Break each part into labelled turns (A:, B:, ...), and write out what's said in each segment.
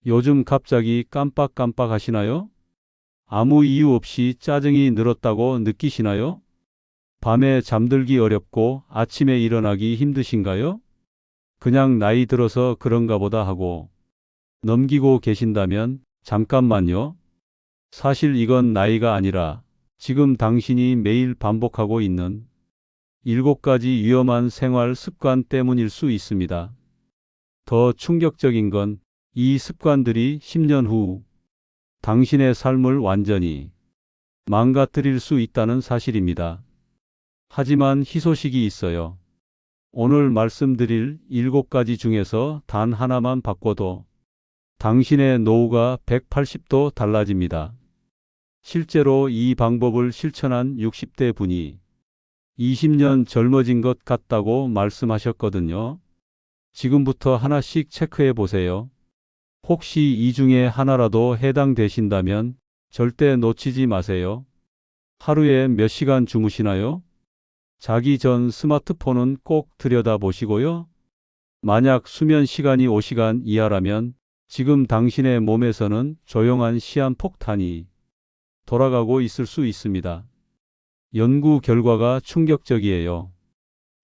A: 요즘 갑자기 깜빡깜빡 하시나요? 아무 이유 없이 짜증이 늘었다고 느끼시나요? 밤에 잠들기 어렵고 아침에 일어나기 힘드신가요? 그냥 나이 들어서 그런가 보다 하고 넘기고 계신다면 잠깐만요. 사실 이건 나이가 아니라 지금 당신이 매일 반복하고 있는 7가지 위험한 생활 습관 때문일 수 있습니다. 더 충격적인 건 이 습관들이 10년 후 당신의 삶을 완전히 망가뜨릴 수 있다는 사실입니다. 하지만 희소식이 있어요. 오늘 말씀드릴 7가지 중에서 단 하나만 바꿔도 당신의 노후가 180도 달라집니다. 실제로 이 방법을 실천한 60대 분이 20년 젊어진 것 같다고 말씀하셨거든요. 지금부터 하나씩 체크해 보세요. 혹시 이 중에 하나라도 해당되신다면 절대 놓치지 마세요. 하루에 몇 시간 주무시나요? 자기 전 스마트폰은 꼭 들여다보시고요. 만약 수면 시간이 5시간 이하라면 지금 당신의 몸에서는 조용한 시한폭탄이 돌아가고 있을 수 있습니다. 연구 결과가 충격적이에요.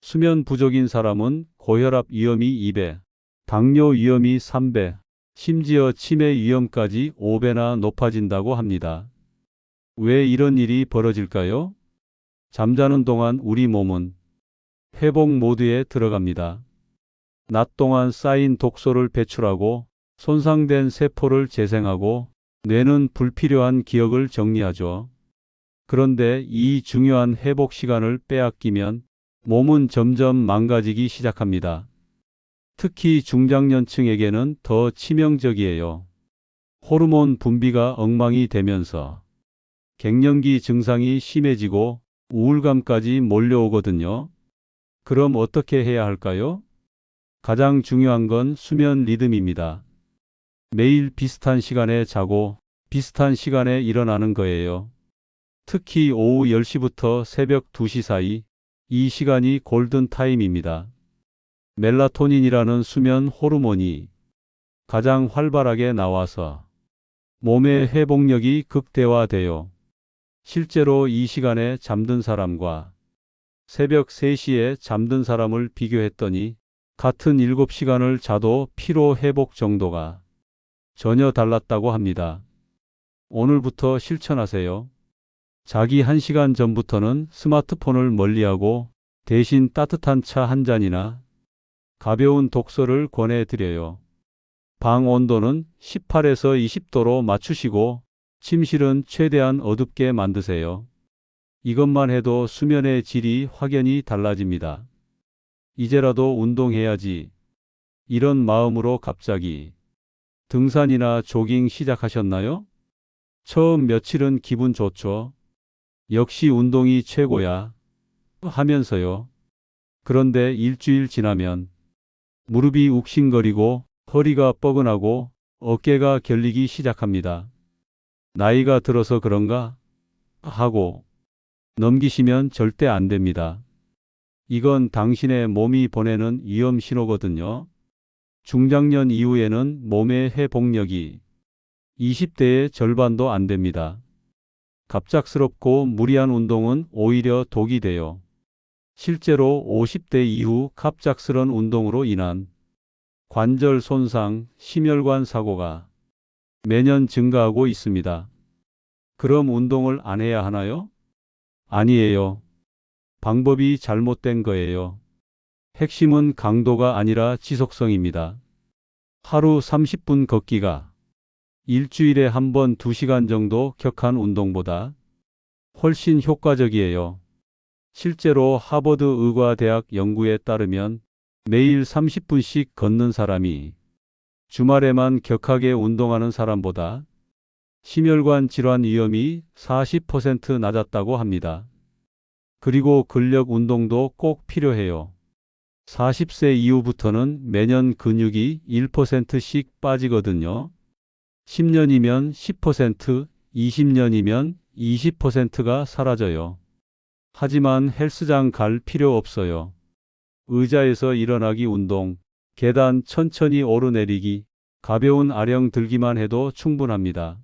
A: 수면 부족인 사람은 고혈압 위험이 2배, 당뇨 위험이 3배, 심지어 치매 위험까지 5배나 높아진다고 합니다. 왜 이런 일이 벌어질까요? 잠자는 동안 우리 몸은 회복 모드에 들어갑니다. 낮 동안 쌓인 독소를 배출하고 손상된 세포를 재생하고 뇌는 불필요한 기억을 정리하죠. 그런데 이 중요한 회복 시간을 빼앗기면 몸은 점점 망가지기 시작합니다. 특히 중장년층에게는 더 치명적이에요. 호르몬 분비가 엉망이 되면서 갱년기 증상이 심해지고 우울감까지 몰려오거든요. 그럼 어떻게 해야 할까요? 가장 중요한 건 수면 리듬입니다. 매일 비슷한 시간에 자고 비슷한 시간에 일어나는 거예요. 특히 오후 10시부터 새벽 2시 사이, 이 시간이 골든 타임입니다. 멜라토닌이라는 수면 호르몬이 가장 활발하게 나와서 몸의 회복력이 극대화돼요. 실제로 이 시간에 잠든 사람과 새벽 3시에 잠든 사람을 비교했더니 같은 7시간을 자도 피로 회복 정도가 전혀 달랐다고 합니다. 오늘부터 실천하세요. 자기 1시간 전부터는 스마트폰을 멀리하고 대신 따뜻한 차 한 잔이나 가벼운 독서를 권해드려요. 방 온도는 18에서 20도로 맞추시고 침실은 최대한 어둡게 만드세요. 이것만 해도 수면의 질이 확연히 달라집니다. 이제라도 운동해야지. 이런 마음으로 갑자기 등산이나 조깅 시작하셨나요? 처음 며칠은 기분 좋죠. 역시 운동이 최고야 하면서요. 그런데 일주일 지나면 무릎이 욱신거리고 허리가 뻐근하고 어깨가 결리기 시작합니다. 나이가 들어서 그런가 하고 넘기시면 절대 안 됩니다. 이건 당신의 몸이 보내는 위험 신호거든요. 중장년 이후에는 몸의 회복력이 20대의 절반도 안 됩니다. 갑작스럽고 무리한 운동은 오히려 독이 돼요. 실제로 50대 이후 갑작스런 운동으로 인한 관절 손상, 심혈관 사고가 매년 증가하고 있습니다. 그럼 운동을 안 해야 하나요? 아니에요. 방법이 잘못된 거예요. 핵심은 강도가 아니라 지속성입니다. 하루 30분 걷기가 일주일에 한 번 2시간 정도 격한 운동보다 훨씬 효과적이에요. 실제로 하버드 의과대학 연구에 따르면 매일 30분씩 걷는 사람이 주말에만 격하게 운동하는 사람보다 심혈관 질환 위험이 40% 낮았다고 합니다. 그리고 근력 운동도 꼭 필요해요. 40세 이후부터는 매년 근육이 1%씩 빠지거든요. 10년이면 10%, 20년이면 20%가 사라져요. 하지만 헬스장 갈 필요 없어요. 의자에서 일어나기 운동, 계단 천천히 오르내리기, 가벼운 아령 들기만 해도 충분합니다.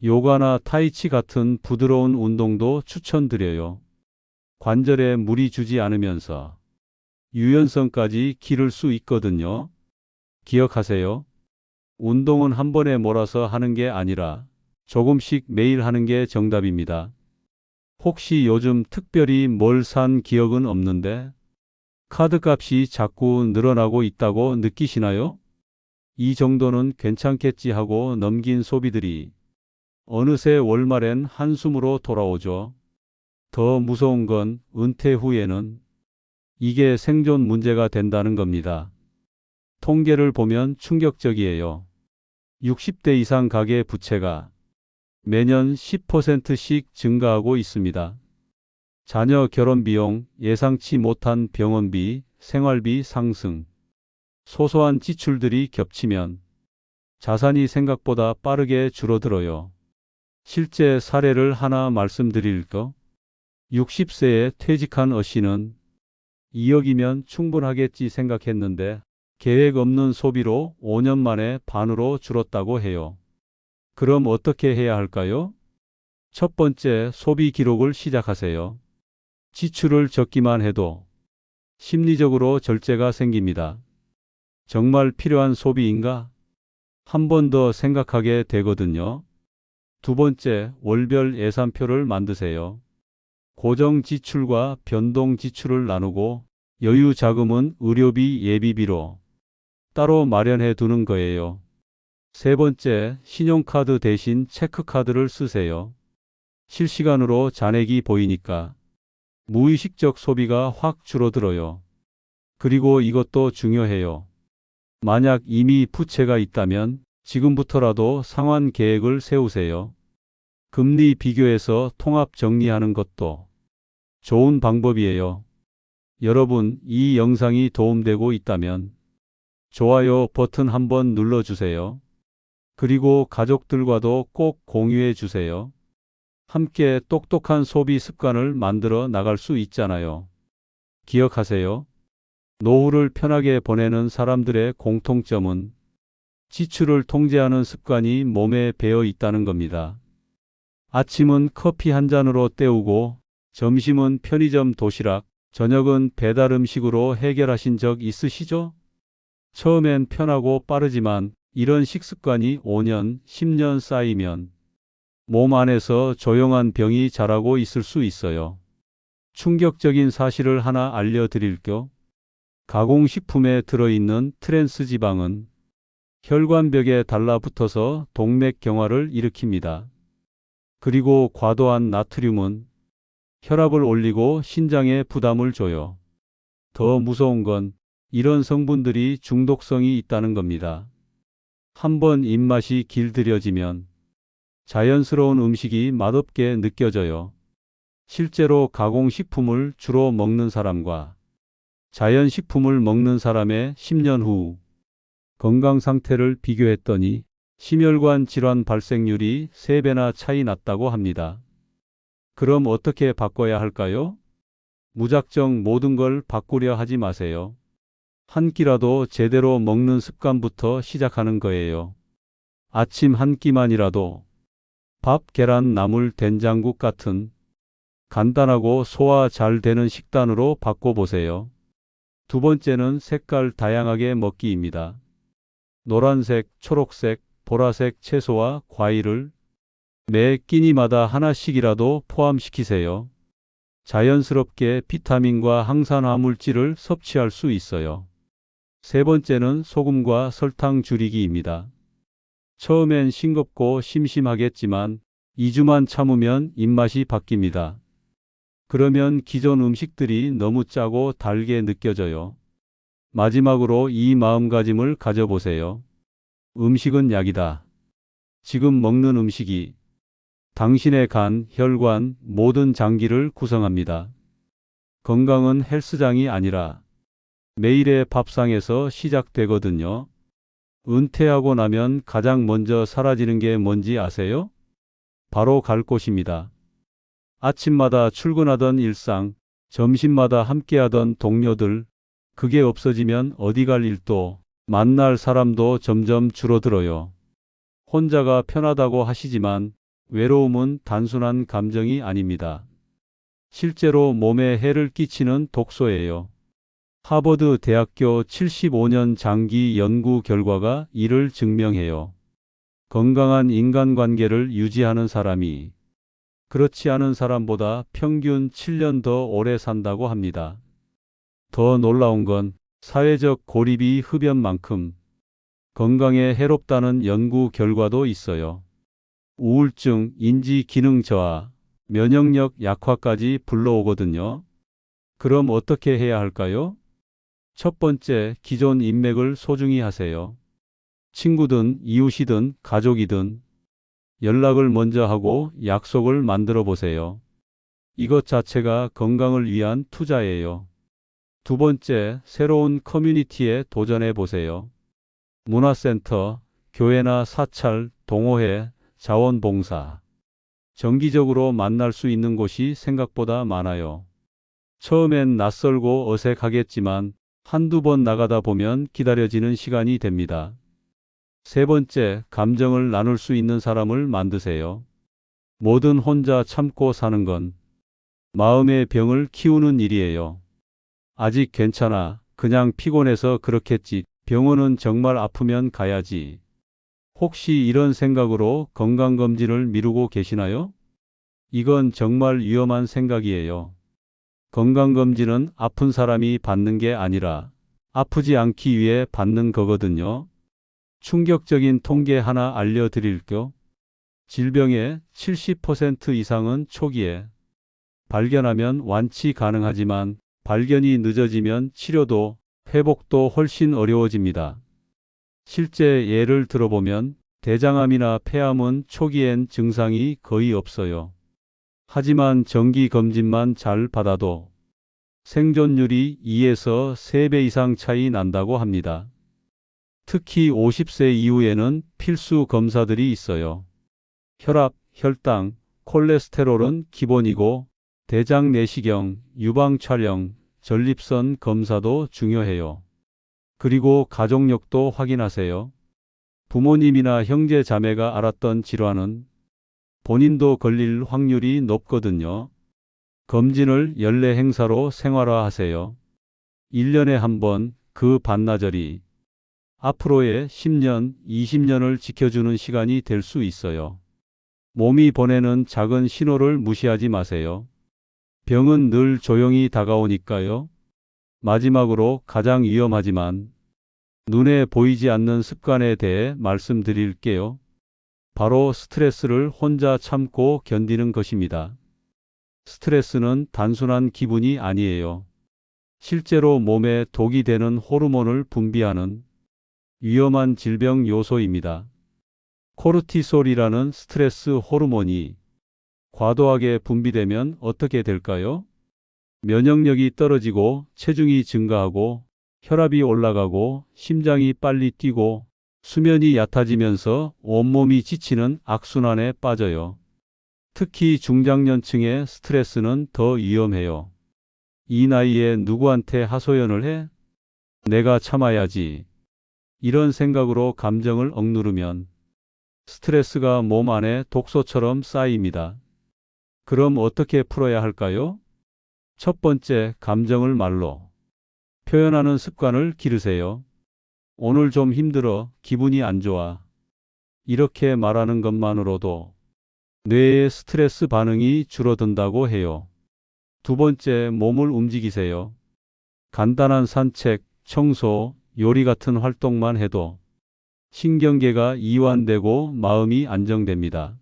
A: 요가나 타이치 같은 부드러운 운동도 추천드려요. 관절에 무리 주지 않으면서 유연성까지 기를 수 있거든요. 기억하세요. 운동은 한 번에 몰아서 하는 게 아니라 조금씩 매일 하는 게 정답입니다. 혹시 요즘 특별히 뭘 산 기억은 없는데 카드값이 자꾸 늘어나고 있다고 느끼시나요? 이 정도는 괜찮겠지 하고 넘긴 소비들이 어느새 월말엔 한숨으로 돌아오죠. 더 무서운 건 은퇴 후에는 이게 생존 문제가 된다는 겁니다. 통계를 보면 충격적이에요. 60대 이상 가계 부채가 매년 10%씩 증가하고 있습니다. 자녀 결혼 비용, 예상치 못한 병원비, 생활비 상승, 소소한 지출들이 겹치면 자산이 생각보다 빠르게 줄어들어요. 실제 사례를 하나 말씀드릴까? 60세에 퇴직한 어씨는 2억이면 충분하겠지 생각했는데 계획 없는 소비로 5년 만에 반으로 줄었다고 해요. 그럼 어떻게 해야 할까요? 첫 번째, 소비 기록을 시작하세요. 지출을 적기만 해도 심리적으로 절제가 생깁니다. 정말 필요한 소비인가? 한 번 더 생각하게 되거든요. 두 번째, 월별 예산표를 만드세요. 고정 지출과 변동 지출을 나누고 여유 자금은 의료비, 예비비로 따로 마련해 두는 거예요. 세 번째, 신용카드 대신 체크카드를 쓰세요. 실시간으로 잔액이 보이니까 무의식적 소비가 확 줄어들어요. 그리고 이것도 중요해요. 만약 이미 부채가 있다면 지금부터라도 상환 계획을 세우세요. 금리 비교해서 통합 정리하는 것도 좋은 방법이에요. 여러분, 이 영상이 도움되고 있다면 좋아요 버튼 한번 눌러주세요. 그리고 가족들과도 꼭 공유해 주세요. 함께 똑똑한 소비 습관을 만들어 나갈 수 있잖아요. 기억하세요. 노후를 편하게 보내는 사람들의 공통점은 지출을 통제하는 습관이 몸에 배어 있다는 겁니다. 아침은 커피 한 잔으로 때우고 점심은 편의점 도시락, 저녁은 배달 음식으로 해결하신 적 있으시죠? 처음엔 편하고 빠르지만 이런 식습관이 5년, 10년 쌓이면 몸 안에서 조용한 병이 자라고 있을 수 있어요. 충격적인 사실을 하나 알려드릴게요. 가공식품에 들어있는 트랜스 지방은 혈관벽에 달라붙어서 동맥경화를 일으킵니다. 그리고 과도한 나트륨은 혈압을 올리고 신장에 부담을 줘요. 더 무서운 건 이런 성분들이 중독성이 있다는 겁니다. 한번 입맛이 길들여지면 자연스러운 음식이 맛없게 느껴져요. 실제로 가공식품을 주로 먹는 사람과 자연식품을 먹는 사람의 10년 후 건강 상태를 비교했더니 심혈관 질환 발생률이 3배나 차이 났다고 합니다. 그럼 어떻게 바꿔야 할까요? 무작정 모든 걸 바꾸려 하지 마세요. 한 끼라도 제대로 먹는 습관부터 시작하는 거예요. 아침 한 끼만이라도 밥, 계란, 나물, 된장국 같은 간단하고 소화 잘 되는 식단으로 바꿔보세요. 두 번째는 색깔 다양하게 먹기입니다. 노란색, 초록색, 보라색 채소와 과일을 매 끼니마다 하나씩이라도 포함시키세요. 자연스럽게 비타민과 항산화 물질을 섭취할 수 있어요. 세 번째는 소금과 설탕 줄이기입니다. 처음엔 싱겁고 심심하겠지만 2주만 참으면 입맛이 바뀝니다. 그러면 기존 음식들이 너무 짜고 달게 느껴져요. 마지막으로 이 마음가짐을 가져보세요. 음식은 약이다. 지금 먹는 음식이 당신의 간, 혈관, 모든 장기를 구성합니다. 건강은 헬스장이 아니라 매일의 밥상에서 시작되거든요. 은퇴하고 나면 가장 먼저 사라지는 게 뭔지 아세요? 바로 갈 곳입니다. 아침마다 출근하던 일상, 점심마다 함께하던 동료들, 그게 없어지면 어디 갈 일도 만날 사람도 점점 줄어들어요. 혼자가 편하다고 하시지만 외로움은 단순한 감정이 아닙니다. 실제로 몸에 해를 끼치는 독소예요. 하버드 대학교 75년 장기 연구 결과가 이를 증명해요. 건강한 인간관계를 유지하는 사람이 그렇지 않은 사람보다 평균 7년 더 오래 산다고 합니다. 더 놀라운 건 사회적 고립이 흡연만큼 건강에 해롭다는 연구 결과도 있어요. 우울증, 인지 기능 저하, 면역력 약화까지 불러오거든요. 그럼 어떻게 해야 할까요? 첫 번째, 기존 인맥을 소중히 하세요. 친구든 이웃이든 가족이든 연락을 먼저 하고 약속을 만들어 보세요. 이것 자체가 건강을 위한 투자예요. 두 번째, 새로운 커뮤니티에 도전해 보세요. 문화센터, 교회나 사찰, 동호회, 자원봉사. 정기적으로 만날 수 있는 곳이 생각보다 많아요. 처음엔 낯설고 어색하겠지만 한두 번 나가다 보면 기다려지는 시간이 됩니다. 세 번째, 감정을 나눌 수 있는 사람을 만드세요. 뭐든 혼자 참고 사는 건 마음의 병을 키우는 일이에요. 아직 괜찮아. 그냥 피곤해서 그렇겠지. 병원은 정말 아프면 가야지. 혹시 이런 생각으로 건강검진을 미루고 계시나요? 이건 정말 위험한 생각이에요. 건강검진은 아픈 사람이 받는 게 아니라 아프지 않기 위해 받는 거거든요. 충격적인 통계 하나 알려드릴게요. 질병의 70% 이상은 초기에 발견하면 완치 가능하지만 발견이 늦어지면 치료도 회복도 훨씬 어려워집니다. 실제 예를 들어보면 대장암이나 폐암은 초기엔 증상이 거의 없어요. 하지만 정기 검진만 잘 받아도 생존율이 2에서 3배 이상 차이 난다고 합니다. 특히 50세 이후에는 필수 검사들이 있어요. 혈압, 혈당, 콜레스테롤은 기본이고 대장 내시경, 유방 촬영, 전립선 검사도 중요해요. 그리고 가족력도 확인하세요. 부모님이나 형제 자매가 앓았던 질환은 본인도 걸릴 확률이 높거든요. 검진을 연례 행사로 생활화하세요. 1년에 한 번 그 반나절이 앞으로의 10년, 20년을 지켜주는 시간이 될 수 있어요. 몸이 보내는 작은 신호를 무시하지 마세요. 병은 늘 조용히 다가오니까요. 마지막으로 가장 위험하지만 눈에 보이지 않는 습관에 대해 말씀드릴게요. 바로 스트레스를 혼자 참고 견디는 것입니다. 스트레스는 단순한 기분이 아니에요. 실제로 몸에 독이 되는 호르몬을 분비하는 위험한 질병 요소입니다. 코르티솔이라는 스트레스 호르몬이 과도하게 분비되면 어떻게 될까요? 면역력이 떨어지고 체중이 증가하고 혈압이 올라가고 심장이 빨리 뛰고 수면이 얕아지면서 온몸이 지치는 악순환에 빠져요. 특히 중장년층의 스트레스는 더 위험해요. 이 나이에 누구한테 하소연을 해? 내가 참아야지. 이런 생각으로 감정을 억누르면 스트레스가 몸 안에 독소처럼 쌓입니다. 그럼 어떻게 풀어야 할까요? 첫 번째, 감정을 말로 표현하는 습관을 기르세요. 오늘 좀 힘들어, 기분이 안 좋아. 이렇게 말하는 것만으로도 뇌의 스트레스 반응이 줄어든다고 해요. 두 번째, 몸을 움직이세요. 간단한 산책, 청소, 요리 같은 활동만 해도 신경계가 이완되고 마음이 안정됩니다.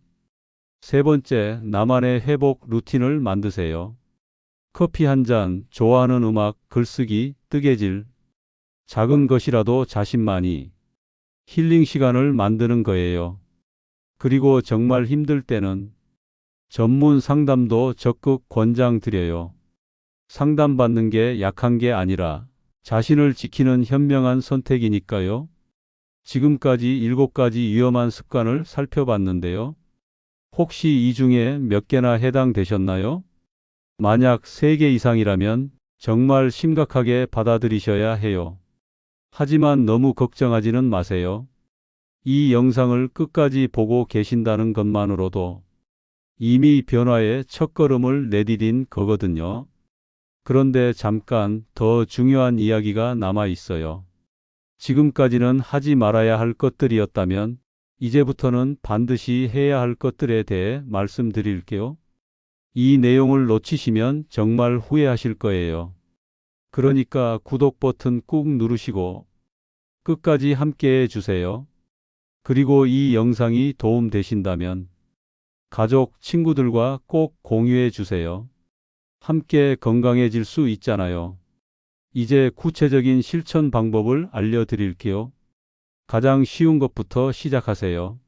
A: 세 번째, 나만의 회복 루틴을 만드세요. 커피 한 잔, 좋아하는 음악, 글쓰기, 뜨개질. 작은 것이라도 자신만이 힐링 시간을 만드는 거예요. 그리고 정말 힘들 때는 전문 상담도 적극 권장드려요. 상담받는 게 약한 게 아니라 자신을 지키는 현명한 선택이니까요. 지금까지 7가지 위험한 습관을 살펴봤는데요. 혹시 이 중에 몇 개나 해당되셨나요? 만약 3개 이상이라면 정말 심각하게 받아들이셔야 해요. 하지만 너무 걱정하지는 마세요. 이 영상을 끝까지 보고 계신다는 것만으로도 이미 변화의 첫걸음을 내디딘 거거든요. 그런데 잠깐 더 중요한 이야기가 남아 있어요. 지금까지는 하지 말아야 할 것들이었다면 이제부터는 반드시 해야 할 것들에 대해 말씀드릴게요. 이 내용을 놓치시면 정말 후회하실 거예요. 그러니까 구독 버튼 꾹 누르시고 끝까지 함께 해주세요. 그리고 이 영상이 도움 되신다면 가족, 친구들과 꼭 공유해 주세요. 함께 건강해질 수 있잖아요. 이제 구체적인 실천 방법을 알려드릴게요. 가장 쉬운 것부터 시작하세요.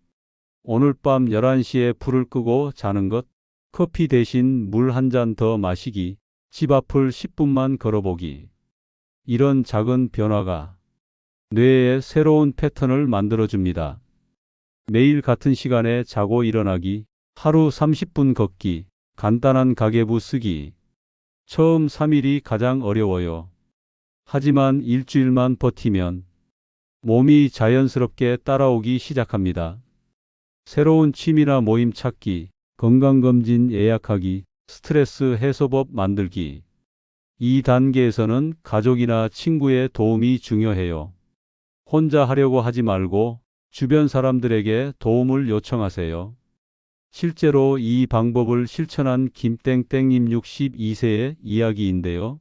A: 오늘 밤 11시에 불을 끄고 자는 것, 커피 대신 물 한 잔 더 마시기, 집 앞을 10분만 걸어보기. 이런 작은 변화가 뇌에 새로운 패턴을 만들어줍니다. 매일 같은 시간에 자고 일어나기, 하루 30분 걷기, 간단한 가계부 쓰기. 처음 3일이 가장 어려워요. 하지만 일주일만 버티면 몸이 자연스럽게 따라오기 시작합니다. 새로운 취미나 모임 찾기, 건강검진 예약하기, 스트레스 해소법 만들기. 이 단계에서는 가족이나 친구의 도움이 중요해요. 혼자 하려고 하지 말고 주변 사람들에게 도움을 요청하세요. 실제로 이 방법을 실천한 김땡땡님 62세의 이야기인데요.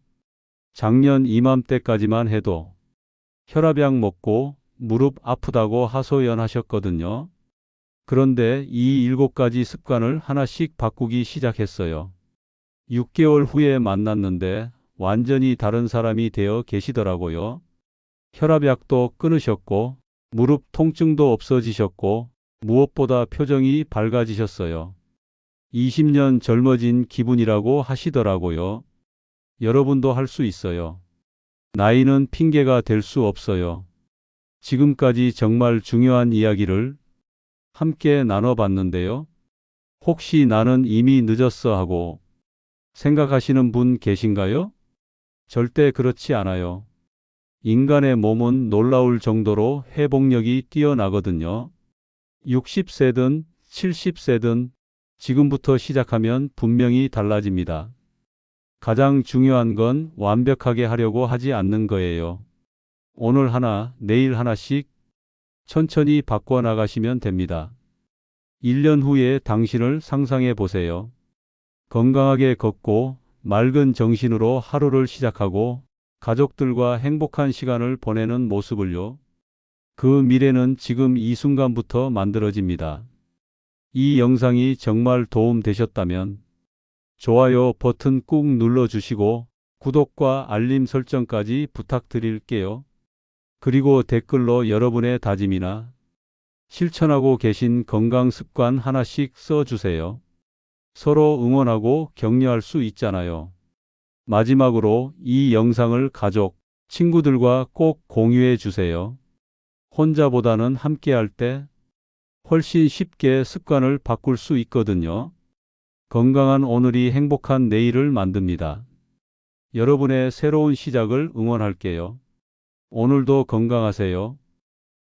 A: 작년 이맘때까지만 해도 혈압약 먹고 무릎 아프다고 하소연하셨거든요. 그런데 이 7가지 습관을 하나씩 바꾸기 시작했어요. 6개월 후에 만났는데 완전히 다른 사람이 되어 계시더라고요. 혈압약도 끊으셨고 무릎 통증도 없어지셨고 무엇보다 표정이 밝아지셨어요. 20년 젊어진 기분이라고 하시더라고요. 여러분도 할 수 있어요. 나이는 핑계가 될 수 없어요. 지금까지 정말 중요한 이야기를 함께 나눠봤는데요. 혹시 나는 이미 늦었어 하고 생각하시는 분 계신가요? 절대 그렇지 않아요. 인간의 몸은 놀라울 정도로 회복력이 뛰어나거든요. 60세든 70세든 지금부터 시작하면 분명히 달라집니다. 가장 중요한 건 완벽하게 하려고 하지 않는 거예요. 오늘 하나, 내일 하나씩 천천히 바꿔 나가시면 됩니다. 1년 후에 당신을 상상해 보세요. 건강하게 걷고 맑은 정신으로 하루를 시작하고 가족들과 행복한 시간을 보내는 모습을요. 그 미래는 지금 이 순간부터 만들어집니다. 이 영상이 정말 도움 되셨다면 좋아요 버튼 꾹 눌러주시고 구독과 알림 설정까지 부탁드릴게요. 그리고 댓글로 여러분의 다짐이나 실천하고 계신 건강 습관 하나씩 써주세요. 서로 응원하고 격려할 수 있잖아요. 마지막으로 이 영상을 가족, 친구들과 꼭 공유해 주세요. 혼자보다는 함께할 때 훨씬 쉽게 습관을 바꿀 수 있거든요. 건강한 오늘이 행복한 내일을 만듭니다. 여러분의 새로운 시작을 응원할게요. 오늘도 건강하세요.